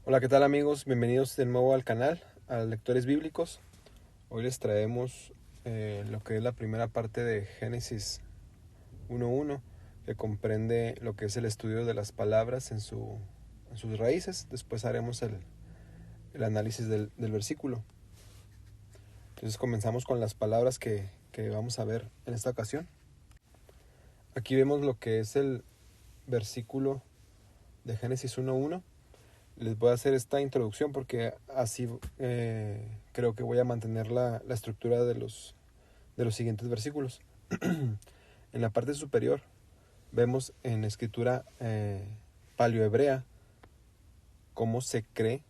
Hola, ¿qué tal amigos? Bienvenidos de nuevo al canal, a Lectores Bíblicos. Hoy les traemos lo que es la primera parte de Génesis 1.1, que comprende lo que es el estudio de las palabras en sus raíces. Después haremos el análisis del versículo. Entonces comenzamos con las palabras que vamos a ver en esta ocasión. Aquí vemos lo que es el versículo de Génesis 1.1. Les voy a hacer esta introducción porque así creo que voy a mantener la estructura de los siguientes versículos. En la parte superior vemos en escritura paleohebrea cómo se cree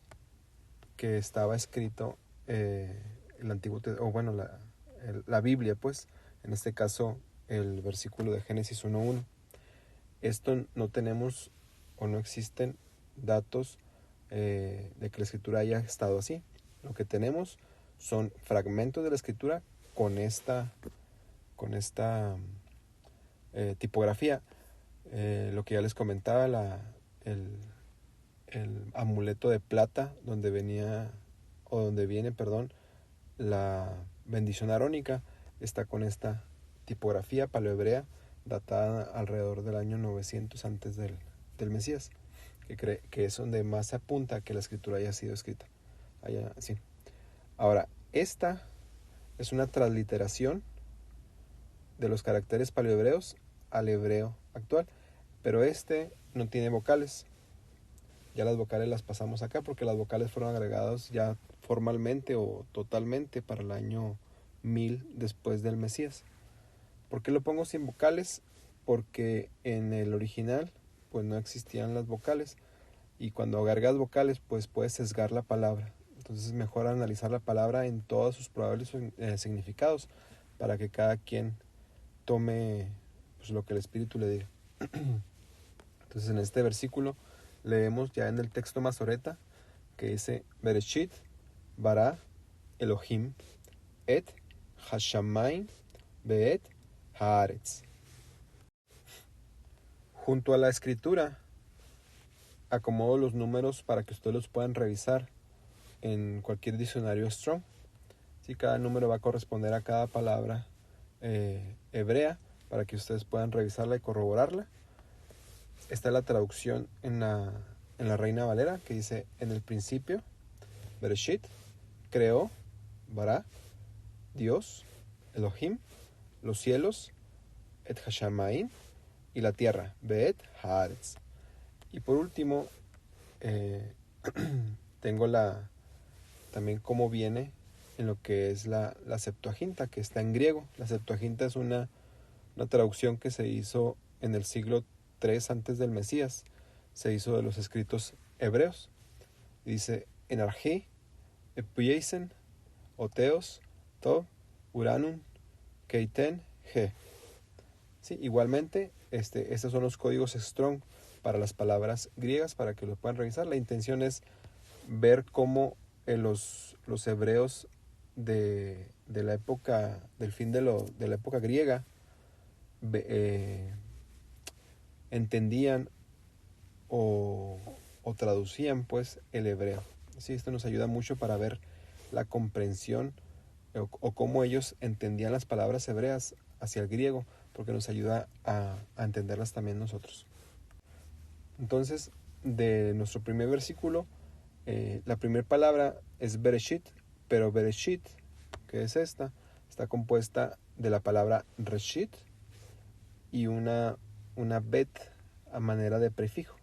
que estaba escrito el Antiguo o bueno, la Biblia, pues, en este caso el versículo de Génesis 1.1. Esto no tenemos o no existen datos de que la escritura haya estado así. Lo que tenemos son fragmentos de la escritura con esta tipografía. Lo que ya les comentaba, el amuleto de plata donde viene, la bendición arónica, está con esta tipografía paleohebrea datada alrededor del año 900 antes del Mesías, que es donde más se apunta a que la escritura haya sido escrita. Sí. Ahora, esta es una transliteración de los caracteres paleohebreos al hebreo actual, pero este no tiene vocales. Ya las vocales las pasamos acá porque las vocales fueron agregadas ya formalmente o totalmente para el año 1000 después del Mesías. ¿Por qué lo pongo sin vocales? Porque en el original pues no existían las vocales, y cuando agregas vocales pues puedes sesgar la palabra. Entonces es mejor analizar la palabra en todos sus probables significados para que cada quien tome pues lo que el Espíritu le diga. Entonces en este versículo leemos ya en el texto Masoreta que dice: Bereshit bara Elohim et hashamayim beet haaretz. Junto a la escritura acomodo los números para que ustedes los puedan revisar en cualquier diccionario Strong. Sí, cada número va a corresponder a cada palabra hebrea para que ustedes puedan revisarla y corroborarla. Está la traducción en la Reina Valera, que dice: en el principio, Bereshit, creó, bara, Dios, Elohim, los cielos, et hashamayim, y la tierra, beet haaretz. Y por último, tengo también cómo viene en lo que es la Septuaginta, que está en griego. La Septuaginta es una traducción que se hizo en el siglo III antes del Mesías. Se hizo de los escritos hebreos. Dice: en arjí, epuyeisen, oteos, to, uranun, keiten, ge. Sí, igualmente, estos son los códigos Strong para las palabras griegas, para que lo puedan revisar. La intención es ver cómo los hebreos de la época, del fin de la época griega, entendían o traducían pues el hebreo. Sí, esto nos ayuda mucho para ver la comprensión o cómo ellos entendían las palabras hebreas hacia el griego, porque nos ayuda a entenderlas también nosotros. Entonces, de nuestro primer versículo, la primera palabra es Bereshit, pero Bereshit, que es esta, está compuesta de la palabra Reshit y una bet a manera de prefijo.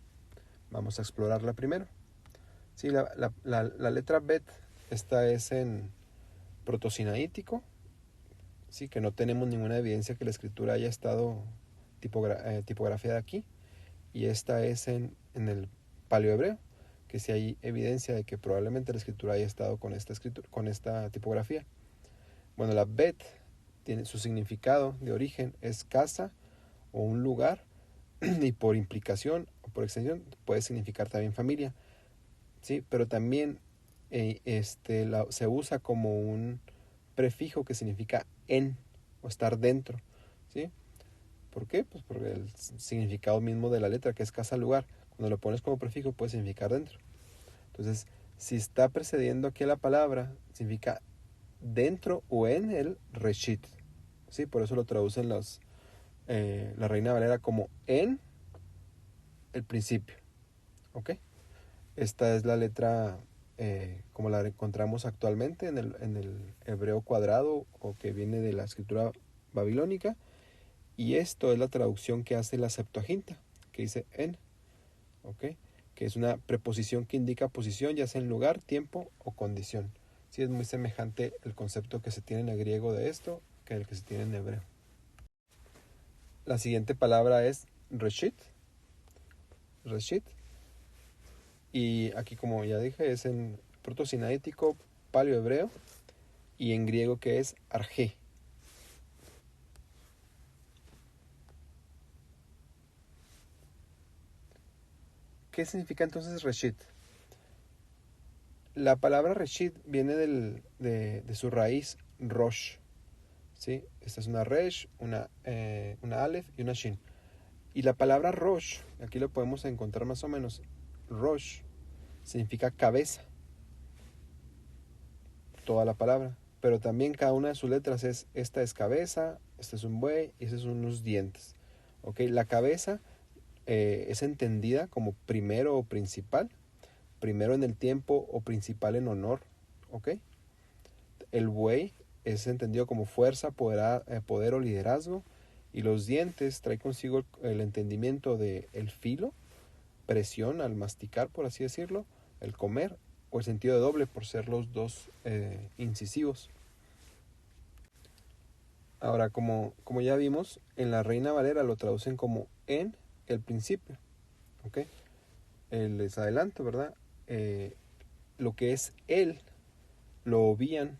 Vamos a explorarla primero. Sí, la letra bet, esta es en protosinaítico, sí, que no tenemos ninguna evidencia que la escritura haya estado tipografiada aquí. Y esta es en el paleohebreo, que sí hay evidencia de que probablemente la escritura haya estado con esta tipografía. Bueno, la bet tiene su significado de origen, es casa o un lugar, y por implicación o por extensión puede significar también familia, ¿sí? Pero también se usa como un prefijo que significa en o estar dentro, ¿sí? ¿Por qué? Pues porque el significado mismo de la letra, que es casa, lugar, cuando lo pones como prefijo puede significar dentro. Entonces, si está precediendo aquí a la palabra, significa dentro o en el reshit. ¿Sí? Por eso lo traducen la Reina Valera como en el principio. ¿Ok? Esta es la letra como la encontramos actualmente en el hebreo cuadrado o que viene de la escritura babilónica. Y esto es la traducción que hace la Septuaginta, que dice en, ¿ok? Que es una preposición que indica posición, ya sea en lugar, tiempo o condición. Sí, es muy semejante el concepto que se tiene en el griego de esto que el que se tiene en hebreo. La siguiente palabra es reshit. Reshit. Y aquí, como ya dije, es en proto-sinaítico, paleo-hebreo, y en griego que es arjé. ¿Qué significa entonces reshit? La palabra reshit viene de su raíz rosh. ¿Sí? Esta es una resh, una aleph y una shin. Y la palabra rosh, aquí lo podemos encontrar más o menos. Rosh significa cabeza, toda la palabra. Pero también cada una de sus letras esta es cabeza, este es un buey y estos son unos dientes. ¿Ok? La cabeza es entendida como primero o principal, primero en el tiempo o principal en honor. ¿Ok? El buey es entendido como fuerza, poder o liderazgo. Y los dientes trae consigo el entendimiento de el filo, presión al masticar, por así decirlo, el comer, o el sentido de doble por ser los dos incisivos. Ahora, como ya vimos, en la Reina Valera lo traducen como en el principio. ¿Ok? Les adelanto, ¿verdad? Lo que es él lo obvían.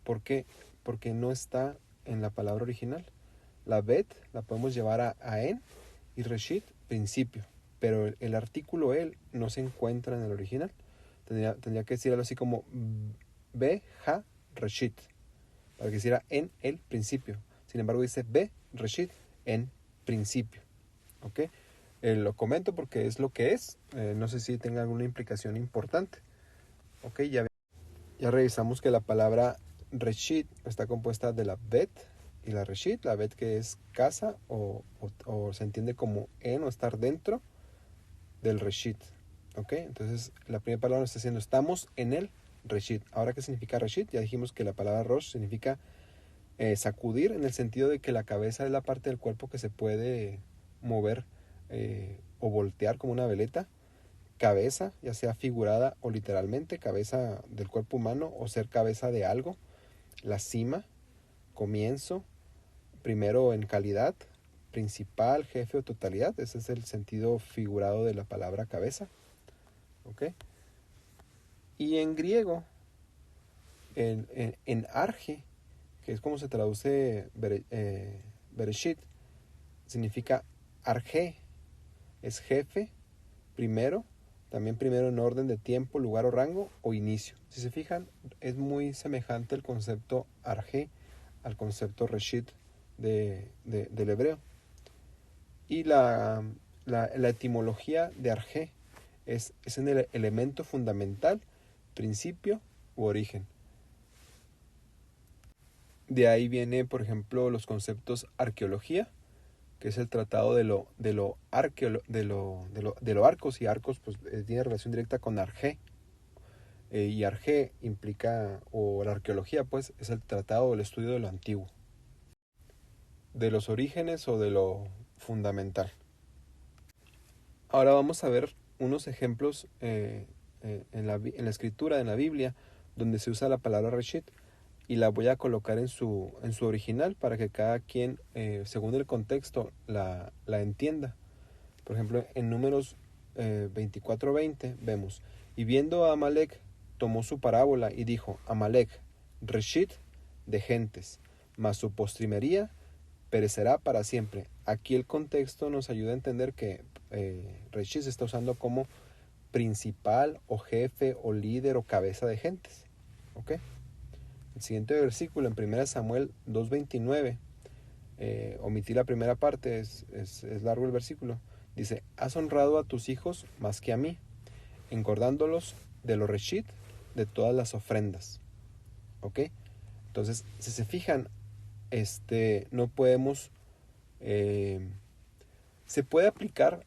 ¿Por qué? Porque no está en la palabra original. La bet la podemos llevar a en y reshit, principio. Pero el artículo el no se encuentra en el original. Tendría que decir algo así como be, ha, reshit, para que hiciera en el principio. Sin embargo, dice be, reshit, en principio. ¿Ok? Lo comento porque es lo que es. No sé si tenga alguna implicación importante. ¿Ok? Ya revisamos que la palabra reshit está compuesta de la bet y la reshit. La bet que es casa o se entiende como en o estar dentro del reshit. ¿Ok? Entonces la primera palabra nos está diciendo estamos en el reshit. Ahora, ¿qué significa reshit? Ya dijimos que la palabra rosh significa sacudir, en el sentido de que la cabeza es la parte del cuerpo que se puede mover o voltear como una veleta. Cabeza, ya sea figurada o literalmente, cabeza del cuerpo humano o ser cabeza de algo. La cima, comienzo, primero en calidad, principal, jefe o totalidad. Ese es el sentido figurado de la palabra cabeza. ¿Ok? Y en griego, en arge, que es como se traduce bereshit, significa arge, es jefe, primero, también primero en orden de tiempo, lugar o rango o inicio. Si se fijan, es muy semejante el concepto arge al concepto reshit del hebreo. Y la etimología de arge es en el elemento fundamental, principio u origen. De ahí viene, por ejemplo, los conceptos arqueología, que es el tratado de lo arcos, y arcos pues tiene relación directa con arge. Y arge implica, o la arqueología pues, es el tratado del estudio de lo antiguo, de los orígenes o de lo fundamental. Ahora vamos a ver unos ejemplos en la escritura, en la Biblia, donde se usa la palabra reshit, y la voy a colocar en su original para que cada quien, según el contexto, la entienda. Por ejemplo, en Números 24:20 vemos, y viendo a Amalek, tomó su parábola y dijo, Amalek, reshit de gentes, mas su postrimería perecerá para siempre. Aquí el contexto nos ayuda a entender que reshit se está usando como principal o jefe o líder o cabeza de gentes. ¿Ok? El siguiente versículo en 1 Samuel 2:29, omití la primera parte, es largo el versículo. Dice, has honrado a tus hijos más que a mí. engordándolos de lo reshit, de todas las ofrendas. ¿Ok? Entonces, si se fijan, no podemos, se puede aplicar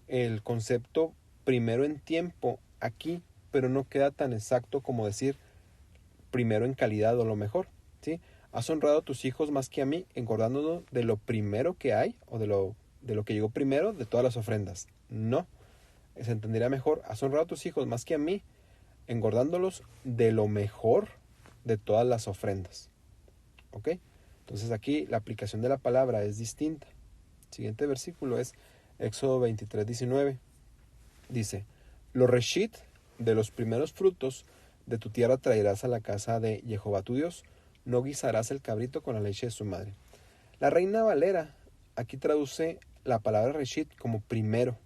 el concepto primero en tiempo aquí, pero no queda tan exacto como decir primero en calidad o lo mejor, ¿sí? Has honrado a tus hijos más que a mí, engordándonos de lo primero que hay, o de lo que llegó primero de todas las ofrendas. No, se entendería mejor, has honrado a tus hijos más que a mí, engordándolos de lo mejor de todas las ofrendas. ¿Ok? Entonces aquí la aplicación de la palabra es distinta. El siguiente versículo es Éxodo 23:19. Dice, los reshit de los primeros frutos de tu tierra traerás a la casa de Jehová tu Dios, no guisarás el cabrito con la leche de su madre. La Reina Valera aquí traduce la palabra reshit como primero,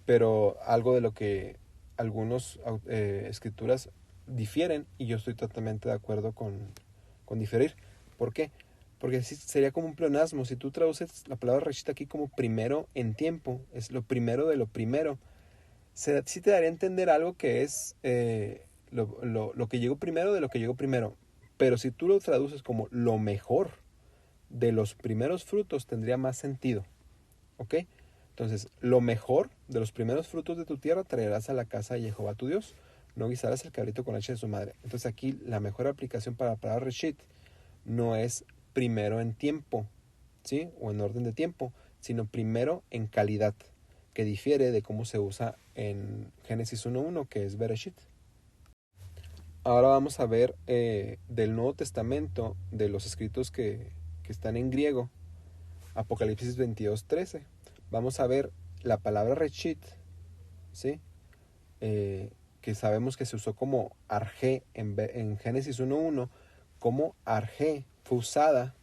pero algo de lo que algunos escrituras difieren, y yo estoy totalmente de acuerdo con diferir. ¿Por qué? Porque sería como un pleonasmo. Si tú traduces la palabra reshit aquí como primero en tiempo, es lo primero de lo primero, sí te daría a entender algo que es lo que llegó primero de lo que llegó primero. Pero si tú lo traduces como lo mejor de los primeros frutos, tendría más sentido. ¿Ok? Entonces, lo mejor de los primeros frutos de tu tierra traerás a la casa de Jehová tu Dios. No guisarás el cabrito con la leche de su madre. Entonces aquí la mejor aplicación para la palabra reshit no es primero en tiempo, ¿sí? O en orden de tiempo, sino primero en calidad, que difiere de cómo se usa en Génesis 1:1, que es Bereshit. Ahora vamos a ver del Nuevo Testamento, de los escritos que están en griego, Apocalipsis 22:13. Vamos a ver la palabra reshit, ¿sí? Que sabemos que se usó como arjé en Génesis 1:1, como arjé fue usada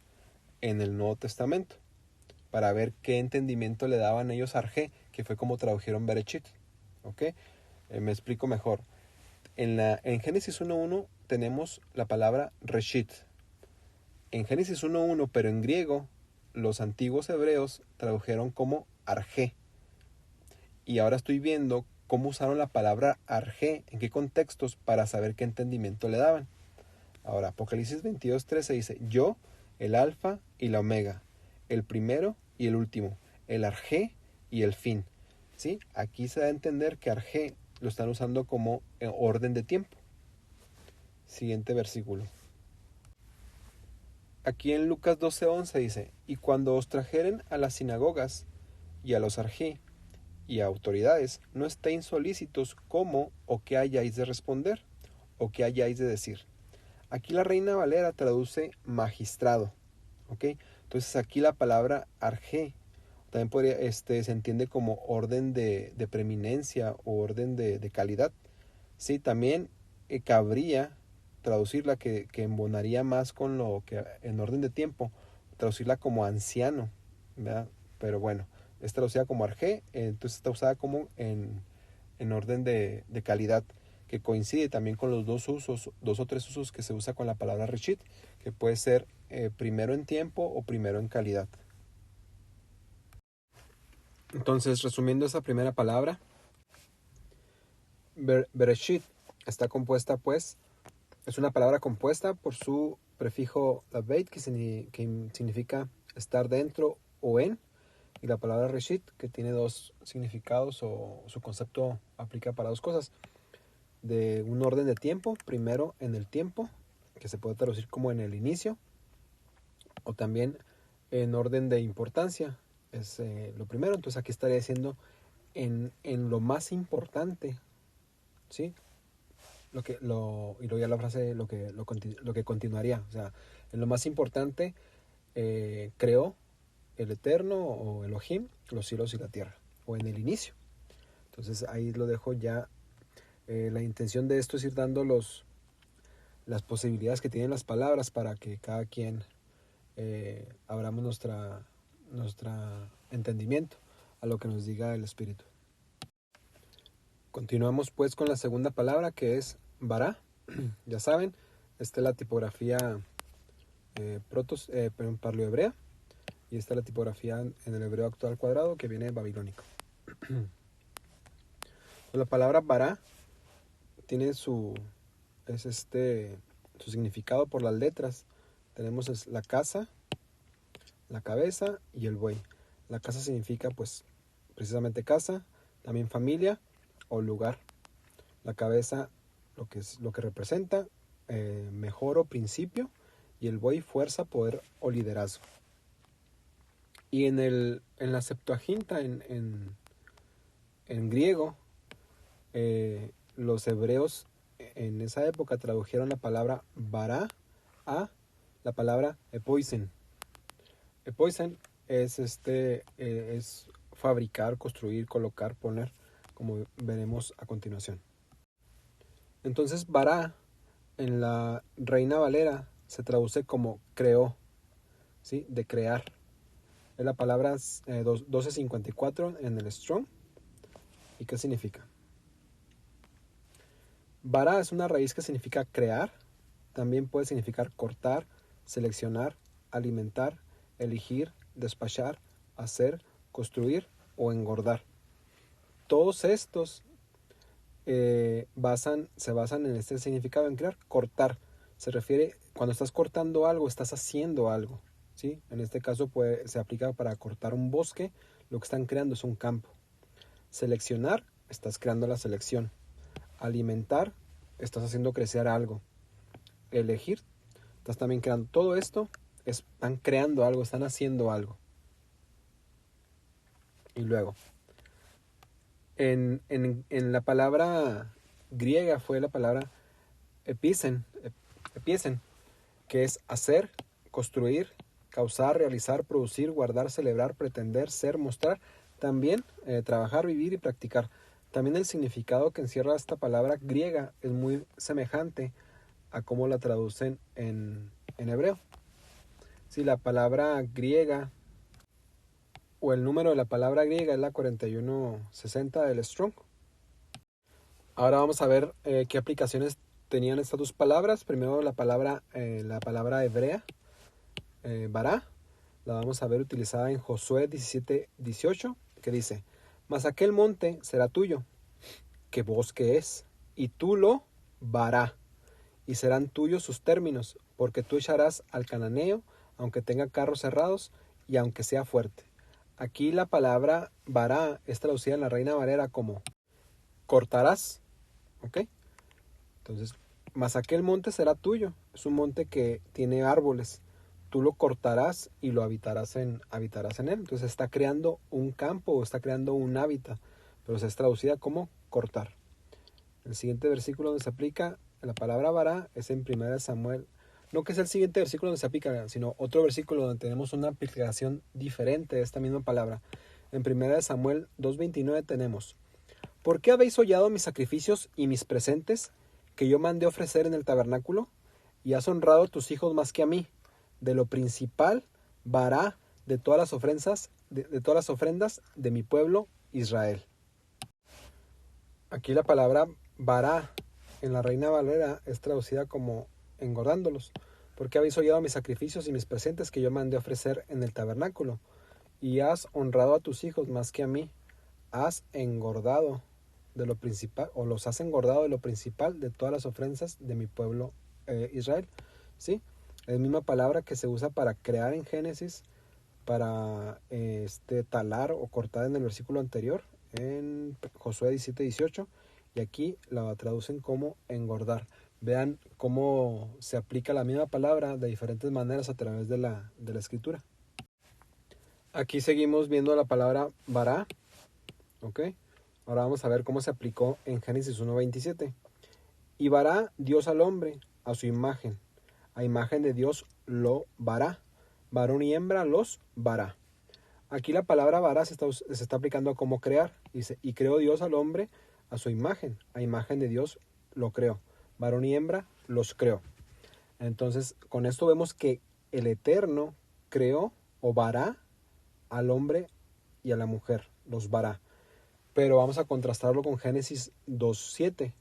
en el Nuevo Testamento, para ver qué entendimiento le daban ellos a arjé, que fue como tradujeron bereshit. ¿Ok? Me explico mejor. En Génesis 1:1 tenemos la palabra reshit. En Génesis 1:1, pero en griego, los antiguos hebreos tradujeron como arjé. Y ahora estoy viendo cómo usaron la palabra arjé, en qué contextos, para saber qué entendimiento le daban. Ahora, Apocalipsis 22:13 dice, yo, el alfa y la omega, el primero y el último, el arjé y el fin. ¿Sí? Aquí se da a entender que arjé lo están usando como en orden de tiempo. Siguiente versículo. Aquí en Lucas 12:11 dice, y cuando os trajeren a las sinagogas y a los arjé y a autoridades, no estéis solícitos cómo o qué hayáis de responder o qué hayáis de decir. Aquí la Reina Valera traduce magistrado, ¿ok? Entonces aquí la palabra arjé también podría, se entiende como orden de preeminencia o orden de calidad. Sí, también cabría traducirla, que embonaría más con lo que en orden de tiempo, traducirla como anciano, ¿verdad? Pero bueno, es traducida como arjé, entonces está usada como en orden de calidad, que coincide también con los dos o tres usos que se usa con la palabra reshit, que puede ser primero en tiempo o primero en calidad. Entonces, resumiendo esa primera palabra, Bereshit está compuesta, pues, es una palabra compuesta por su prefijo labeit, que significa estar dentro o en, y la palabra reshit, que tiene dos significados, o su concepto aplica para dos cosas. De un orden de tiempo, primero en el tiempo, que se puede traducir como en el inicio, o también en orden de importancia, es lo primero. Entonces aquí estaría diciendo en lo más importante, ¿sí? Y luego ya la frase lo que continuaría, o sea, en lo más importante creó el Eterno o Elohim los cielos y la tierra, o en el inicio. Entonces ahí lo dejo ya. La intención de esto es ir dando las posibilidades que tienen las palabras, para que cada quien abramos nuestra entendimiento a lo que nos diga el Espíritu. Continuamos pues con la segunda palabra, que es Bará. Ya saben, esta es la tipografía paleohebrea, y esta es la tipografía en el hebreo actual cuadrado, que viene babilónico. La palabra bara tiene su significado por las letras. Tenemos la casa, la cabeza y el buey. La casa significa pues precisamente casa, también familia o lugar. La cabeza lo que representa mejor o principio, y el buey fuerza, poder o liderazgo. Y en la Septuaginta, en griego, los hebreos en esa época tradujeron la palabra bara a la palabra epoisen. Epoisen es fabricar, construir, colocar, poner, como veremos a continuación. Entonces bara en la Reina Valera se traduce como creó, ¿sí? De crear. Es la palabra 1254 en el Strong. ¿Y qué significa? Bara es una raíz que significa crear. También puede significar cortar, seleccionar, alimentar, elegir, despachar, hacer, construir o engordar. Todos estos se basan en este significado, en crear. Cortar se refiere cuando estás cortando algo, estás haciendo algo, ¿sí? En este caso se aplica para cortar un bosque. Lo que están creando es un campo. Seleccionar, estás creando la selección. Alimentar, estás haciendo crecer algo. Elegir, estás también creando. Todo esto están creando algo, están haciendo algo. Y luego, en la palabra griega fue la palabra epiesen, que es hacer, construir, causar, realizar, producir, guardar, celebrar, pretender, ser, mostrar. También trabajar, vivir y practicar. También el significado que encierra esta palabra griega es muy semejante a cómo la traducen en hebreo. Si la palabra griega o el número de la palabra griega es la 4160 del Strong. Ahora vamos a ver qué aplicaciones tenían estas dos palabras. Primero la palabra hebrea, bara, la vamos a ver utilizada en Josué 17:18, que dice: mas aquel monte será tuyo, que bosque es, y tú lo vará, y serán tuyos sus términos, porque tú echarás al cananeo, aunque tenga carros cerrados y aunque sea fuerte. Aquí la palabra vará es traducida en la Reina Valera como cortarás, ¿ok? Entonces, mas aquel monte será tuyo. Es un monte que tiene árboles. Tú lo cortarás y lo habitarás en él. Entonces está creando un campo o está creando un hábitat, pero se es traducida como cortar. El siguiente versículo donde se aplica la palabra vará es en 1 Samuel. No que es el siguiente versículo donde se aplica, sino otro versículo donde tenemos una aplicación diferente de esta misma palabra. En 1 Samuel 2:29 tenemos: ¿por qué habéis hollado mis sacrificios y mis presentes que yo mandé ofrecer en el tabernáculo? Y has honrado a tus hijos más que a mí. De lo principal vará de todas las ofrendas de mi pueblo Israel. Aquí la palabra vará en la Reina Valera es traducida como engordándolos. ¿Por qué habéis hollado mis sacrificios y mis presentes que yo mandé ofrecer en el tabernáculo? Y has honrado a tus hijos más que a mí. Has engordado de lo principal, o los has engordado de lo principal de todas las ofrendas de mi pueblo Israel. ¿Sí? Es la misma palabra que se usa para crear en Génesis, para talar o cortar en el versículo anterior, en Josué 17:18, y aquí la traducen como engordar. Vean cómo se aplica la misma palabra de diferentes maneras a través de la escritura. Aquí seguimos viendo la palabra vará, ¿ok? Ahora vamos a ver cómo se aplicó en Génesis 1:27. Y vará Dios al hombre a su imagen. A imagen de Dios lo vará. Varón y hembra los vará. Aquí la palabra vará se está aplicando a cómo crear. Dice: y creó Dios al hombre a su imagen. A imagen de Dios lo creó. Varón y hembra los creó. Entonces, con esto vemos que el Eterno creó o vará al hombre y a la mujer. Los vará. Pero vamos a contrastarlo con Génesis 2:7,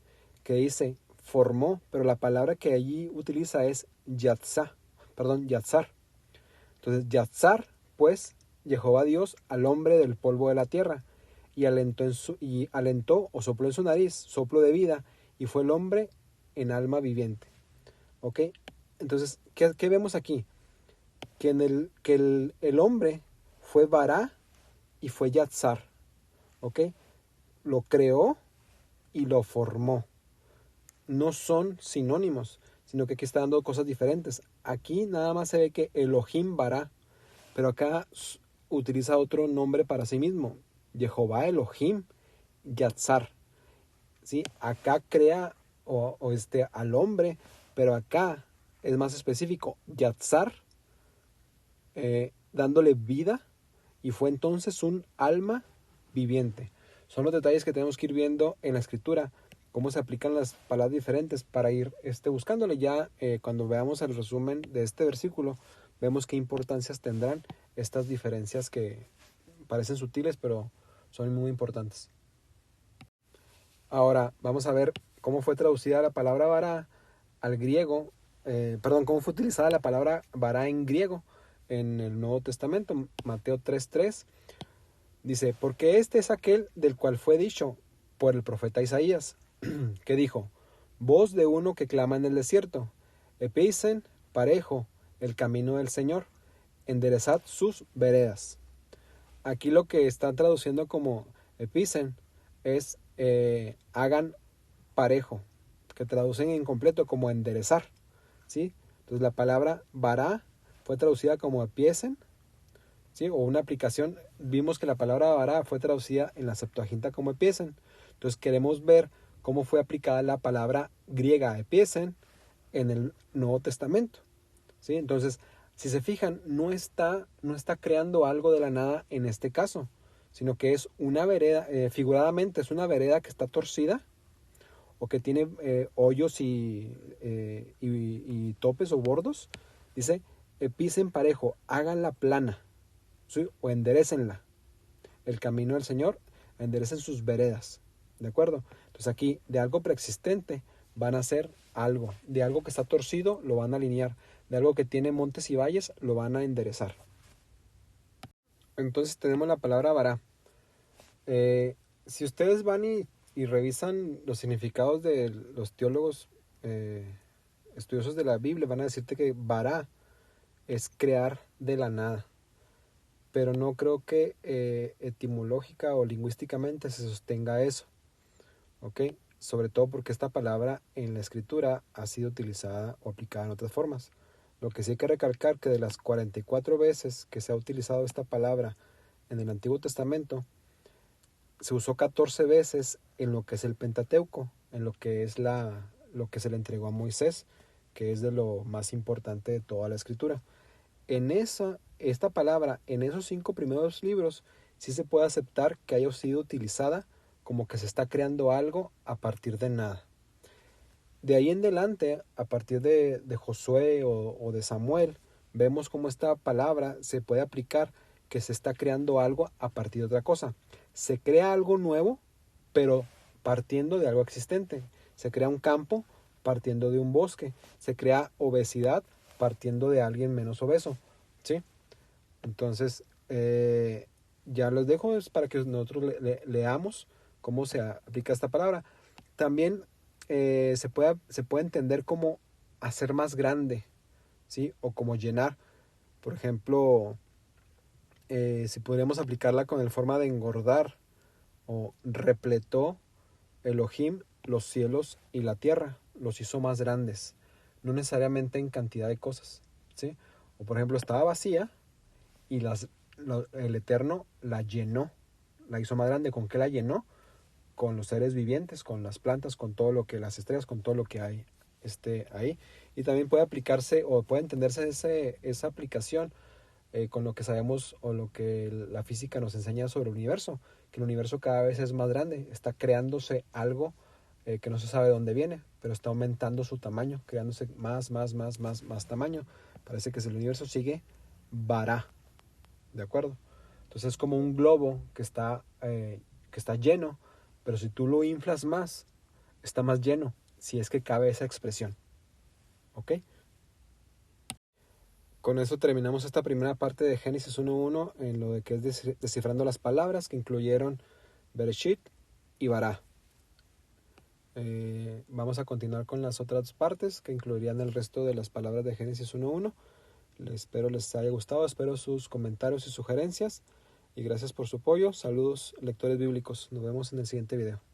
que dice formó, pero la palabra que allí utiliza es yatzar. Entonces, yatzar, pues, Jehová Dios al hombre del polvo de la tierra, y alentó o sopló en su nariz, soplo de vida, y fue el hombre en alma viviente. ¿Ok? Entonces, ¿qué vemos aquí? Que el hombre fue Bará y fue Yatzar. ¿Ok? Lo creó y lo formó. No son sinónimos, sino que aquí está dando cosas diferentes. Aquí nada más se ve que Elohim Bará, pero acá utiliza otro nombre para sí mismo. Jehová Elohim Yatzar. ¿Sí? Acá crea al hombre, pero acá es más específico. Yatzar, dándole vida, y fue entonces un alma viviente. Son los detalles que tenemos que ir viendo en la escritura, cómo se aplican las palabras diferentes para ir buscándole. Ya cuando veamos el resumen de este versículo, vemos qué importancias tendrán estas diferencias que parecen sutiles, pero son muy importantes. Ahora vamos a ver cómo fue traducida la palabra vará al griego, cómo fue utilizada la palabra vará en griego en el Nuevo Testamento. Mateo 3:3 dice, porque este es aquel del cual fue dicho por el profeta Isaías, que dijo, voz de uno que clama en el desierto, epeisen parejo el camino del Señor, enderezad sus veredas. Aquí lo que están traduciendo como epeisen es hagan parejo, que traducen en completo como enderezar, ¿sí? Entonces la palabra vará fue traducida como epiesen, ¿sí? O una aplicación, vimos que la palabra vará fue traducida en la Septuaginta como epiesen. Entonces queremos ver cómo fue aplicada la palabra griega epiesen en el Nuevo Testamento, ¿sí? Entonces, si se fijan, no está creando algo de la nada en este caso, sino que es una vereda, figuradamente es una vereda que está torcida o que tiene hoyos y topes o bordos. Dice, pisen parejo, háganla plana, ¿sí? O enderecenla. El camino del Señor, enderecen sus veredas, ¿de acuerdo? Entonces aquí, de algo preexistente, van a hacer algo. De algo que está torcido, lo van a alinear. De algo que tiene montes y valles, lo van a enderezar. Entonces tenemos la palabra vará. Si ustedes van y revisan los significados de los teólogos estudiosos de la Biblia, van a decirte que vará es crear de la nada. Pero no creo que etimológica o lingüísticamente se sostenga eso. ¿Ok? Sobre todo porque esta palabra en la escritura ha sido utilizada o aplicada en otras formas. Lo que sí hay que recalcar que de las 44 veces que se ha utilizado esta palabra en el Antiguo Testamento, se usó 14 veces en lo que es el Pentateuco, en lo que es lo que se le entregó a Moisés, que es de lo más importante de toda la escritura. En esta palabra, en esos 5 primeros libros, sí se puede aceptar que haya sido utilizada como que se está creando algo a partir de nada. De ahí en adelante, a partir de Josué o de Samuel, vemos cómo esta palabra se puede aplicar que se está creando algo a partir de otra cosa. Se crea algo nuevo, pero partiendo de algo existente. Se crea un campo partiendo de un bosque. Se crea obesidad partiendo de alguien menos obeso, ¿sí? Entonces, ya los dejo para que nosotros leamos cómo se aplica esta palabra. También se puede entender como hacer más grande, ¿sí? O como llenar. Por ejemplo, si podríamos aplicarla con el forma de engordar, o repletó Elohim los cielos y la tierra, los hizo más grandes, no necesariamente en cantidad de cosas, ¿sí? O por ejemplo, estaba vacía y el Eterno la llenó, la hizo más grande. ¿Con qué la llenó? Con los seres vivientes, con las plantas, con todo lo que, las estrellas, con todo lo que hay ahí. Y también puede aplicarse o puede entenderse esa aplicación con lo que sabemos o lo que la física nos enseña sobre el universo, que el universo cada vez es más grande, está creándose algo que no se sabe de dónde viene, pero está aumentando su tamaño, creándose más tamaño. Parece que el universo sigue vará, ¿de acuerdo? Entonces es como un globo que está lleno, pero si tú lo inflas más, está más lleno, si es que cabe esa expresión. ¿Ok? Con eso terminamos esta primera parte de Génesis 1.1 en lo de que es descifrando las palabras, que incluyeron Bereshit y Bará. Vamos a continuar con las otras partes que incluirían el resto de las palabras de Génesis 1:1. Espero les haya gustado, espero sus comentarios y sugerencias y gracias por su apoyo. Saludos lectores bíblicos, nos vemos en el siguiente video.